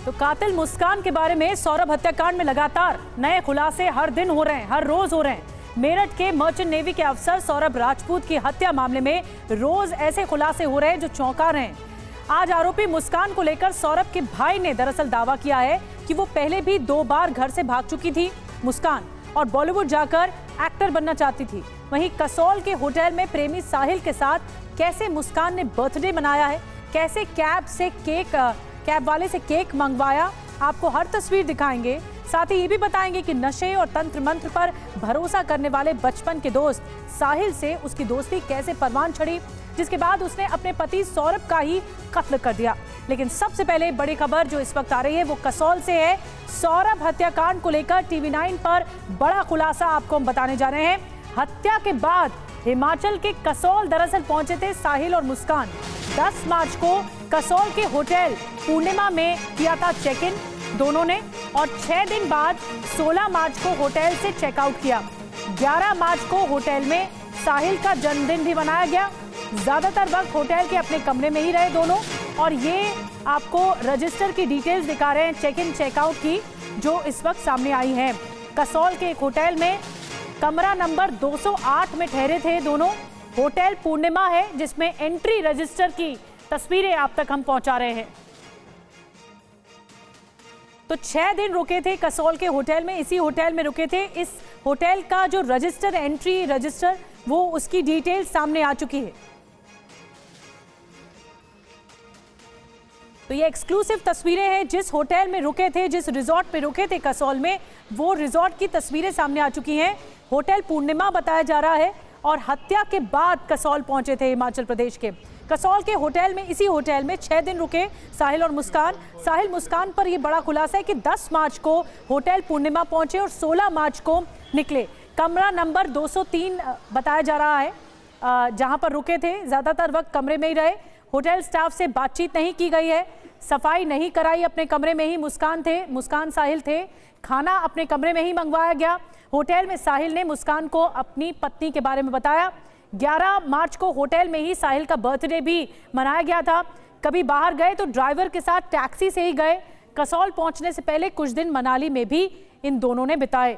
तो कातिल मुस्कान के बारे में सौरभ हत्याकांड में लगातार नए खुलासे हर दिन हो रहे हैं, हर रोज हो रहे हैं। मेरठ के मर्चेंट नेवी के अफसर सौरभ राजपूत की हत्या मामले में रोज ऐसे खुलासे हो रहे हैं जो चौंका रहे हैं। आज आरोपी मुस्कान को लेकर सौरभ के भाई ने दरअसल दावा किया है कि वो पहले भी 2 बार घर से भाग चुकी थी मुस्कान और बॉलीवुड जाकर एक्टर बनना चाहती थी। वहीं कसौल के होटल में प्रेमी साहिल के साथ कैसे मुस्कान ने बर्थडे मनाया है, कैसे कैब वाले से केक मंगवाया, आपको हर तस्वीर दिखाएंगे। साथ ही ये भी बताएंगे कि नशे और तंत्र मंत्र पर भरोसा करने वाले बचपन के दोस्त साहिल से उसकी दोस्ती कैसे परवान चढ़ी, जिसके बाद उसने अपने पति सौरभ का ही कत्ल कर दिया। लेकिन सबसे पहले बड़ी खबर जो इस वक्त आ रही है वो कसौल से है। सौरभ हत्याकांड को लेकर टीवी9 पर बड़ा खुलासा आपको हम बताने जा रहे हैं। हत्या के बाद हिमाचल के कसौल दरअसल पहुंचे थे साहिल और मुस्कान। 10 मार्च को कसौल के होटल पूर्णिमा में किया था चेक इन दोनों ने और 6 दिन बाद 16 मार्च को होटल से चेकआउट किया। 11 मार्च को होटल में साहिल का जन्मदिन भी मनाया गया। ज्यादातर वक्त होटल के अपने कमरे में ही रहे दोनों और ये आपको रजिस्टर की डिटेल्स दिखा रहे हैं चेक इन चेकआउट की जो इस वक्त सामने आई है। कसौल के एक होटल में कमरा नंबर 208 में ठहरे थे दोनों। होटल पूर्णिमा है जिसमें एंट्री रजिस्टर की तस्वीरें आप तक हम पहुंचा रहे हैं। तो 6 दिन रुके थे कसौल के होटल में, इसी होटल में रुके थे। इस होटल का जो रजिस्टर एंट्री रजिस्टर वो उसकी डिटेल सामने आ चुकी है। तो ये एक्सक्लूसिव तस्वीरें हैं जिस होटल में रुके थे, जिस रिजॉर्ट पे रुके थे कसौल में, वो रिजॉर्ट की तस्वीरें सामने आ चुकी हैं। होटल पूर्णिमा बताया जा रहा है और हत्या के बाद कसौल पहुंचे थे हिमाचल प्रदेश के। कसौल के होटल में, इसी होटल में 6 दिन रुके साहिल और मुस्कान। साहिल मुस्कान पर यह बड़ा खुलासा है कि 10 मार्च को होटल पूर्णिमा पहुंचे और 16 मार्च को निकले। कमरा नंबर 203 बताया जा रहा है जहां पर रुके थे। ज्यादातर वक्त कमरे में ही रहे। होटल स्टाफ से बातचीत नहीं की गई है, सफाई नहीं कराई, अपने कमरे में ही मुस्कान साहिल थे। खाना अपने कमरे में ही मंगवाया गया। होटल में साहिल ने मुस्कान को अपनी पत्नी के बारे में बताया। 11 मार्च को होटल में ही साहिल का बर्थडे भी मनाया गया था। कभी बाहर गए तो ड्राइवर के साथ टैक्सी से ही गए। कसौल पहुंचने से पहले कुछ दिन मनाली में भी इन दोनों ने बिताए।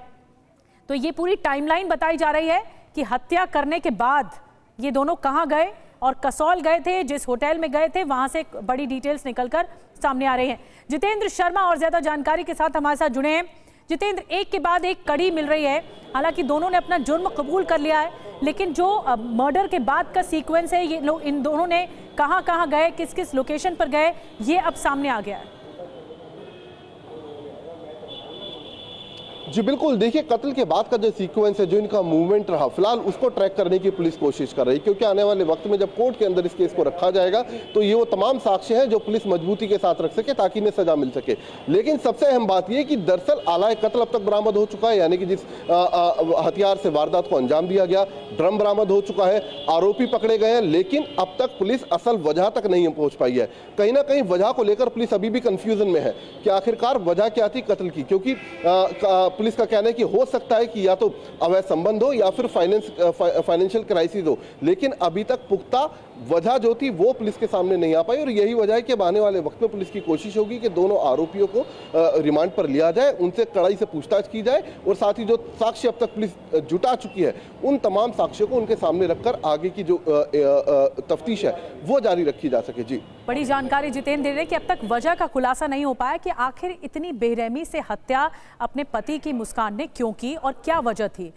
तो ये पूरी टाइमलाइन बताई जा रही है कि हत्या करने के बाद ये दोनों कहां गए और कसौल गए थे, जिस होटल में गए थे वहां से बड़ी डिटेल्स निकलकर सामने आ रही हैं। जितेंद्र शर्मा और ज्यादा जानकारी के साथ हमारे साथ जुड़े हैं। जितेंद्र, एक के बाद एक कड़ी मिल रही है। हालांकि दोनों ने अपना जुर्म कबूल कर लिया है, लेकिन जो मर्डर के बाद का सीक्वेंस है, ये लोग इन दोनों ने कहां गए, किस किस लोकेशन पर गए, ये अब सामने आ गया है। जी बिल्कुल, देखिए कत्ल के बाद का जो सीक्वेंस है, जो इनका मूवमेंट रहा, फिलहाल उसको ट्रैक करने की पुलिस कोशिश कर रही है, क्योंकि आने वाले वक्त में जब कोर्ट के अंदर इस केस को रखा जाएगा तो ये वो तमाम साक्ष्य हैं जो पुलिस मजबूती के साथ रख सके ताकि इन्हें सजा मिल सके। लेकिन सबसे अहम बात यह कि दरअसल आला कत्ल अब तक बरामद हो चुका है, यानी कि जिस हथियार से वारदात को अंजाम दिया गया, ड्रम बरामद हो चुका है, आरोपी पकड़े गए हैं, लेकिन अब तक पुलिस असल वजह तक नहीं पहुंच पाई है। कहीं ना कहीं वजह को लेकर पुलिस अभी भी कंफ्यूजन में है कि आखिरकार वजह क्या थी कत्ल की, क्योंकि पुलिस का कहना है कि हो सकता है कि या तो अवैध संबंध हो या फिर फाइनेंशियल क्राइसिस हो, लेकिन अभी तक पुख्ता वजह जो थी वो पुलिस के सामने नहीं आ पाई। और यही वजह है कि आने वाले वक्त में पुलिस की कोशिश होगी कि दोनों आरोपियों को रिमांड पर लिया जाए, उनसे कड़ाई से पूछताछ की जाए और साथ ही जो साक्ष्य अब तक पुलिस जुटा चुकी है उन तमाम साक्ष्यों को उनके सामने रखकर आगे की जो तफ्तीश है वो जारी रखी जा सके। जी, बड़ी जानकारी जितेंद्र दे रहे कि अब तक वजह का खुलासा नहीं हो पाया कि आखिर इतनी बेरहमी से हत्या अपने पति की मुस्कान ने क्यों की और क्या वजह थी।